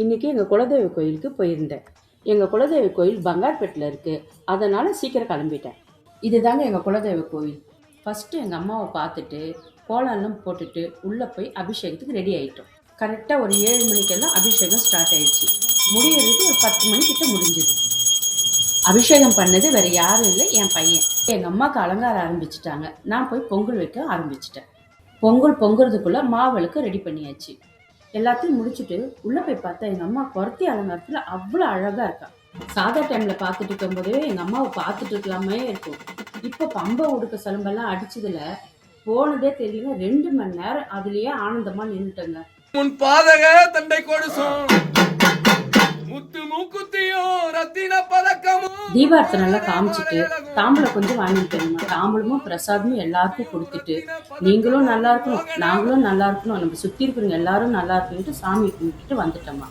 இன்னைக்கு எங்கள் குலதெய்வ கோயிலுக்கு போயிருந்தேன். எங்கள் குலதெய்வ கோயில் பங்கார்பேட்டில் இருக்குது. அதனால் சீக்கிரம் கிளம்பிட்டேன். இதுதாங்க எங்கள் குலதெய்வ கோயில். ஃபஸ்ட்டு எங்கள் அம்மாவை பார்த்துட்டு கோலம்லாம் போட்டுட்டு உள்ளே போய் அபிஷேகத்துக்கு ரெடி ஆகிட்டோம். கரெக்டாக ஒரு 7 மணிக்கெல்லாம் அபிஷேகம் ஸ்டார்ட் ஆயிடுச்சு. முடியறது ஒரு 10 மணிக்கிட்ட முடிஞ்சுது. அபிஷேகம் பண்ணது வேறு யாரும் இல்லை, என் பையன். எங்கள் அம்மாவுக்கு அலங்காரம் ஆரம்பிச்சிட்டாங்க. நான் போய் பொங்கல் வைக்க ஆரம்பிச்சிட்டேன். பொங்கல் பொங்குறதுக்குள்ளே மாவளுக்கு ரெடி பண்ணியாச்சு. எல்லாத்தையும் முடிச்சுட்டு உள்ளே போய் பார்த்தா எங்கள் அம்மா குறத்தி அலங்காரத்தில் அவ்வளோ அழகாக இருக்கா. சாதா டைமில் பார்த்துட்டு இருக்கும்போதே எங்கள் அம்மாவை பார்த்துட்டு இருக்கலாமே இருக்கும். இப்போ பம்பை உடுக்க சலம்பெல்லாம் அடிச்சதுல போனதே தெரியல. 2 மணி நேரம் அதுலேயே ஆனந்தமாக நின்றுட்டேங்க. முன் பாதக தண்டை கொடுசும் முத்து மூக்குத்தியோ ரத்தின பதக்கமும் தீபார்த்தனை நல்லா காமிச்சிட்டு தாம்பூலம் கொஞ்சம் வாங்கிட்டு வரணும். தாம்பூலமும் பிரசாதமும் எல்லாருக்கும் கொடுத்துட்டு நீங்களும் நல்லா இருக்கணும், நாங்களும் நல்லா இருக்கணும், நம்ம சுற்றி இருக்கிறவங்க எல்லாரும் நல்லா இருக்கணும்ட்டு சாமி கும்பிட்டுட்டு வந்துட்டோம்மா.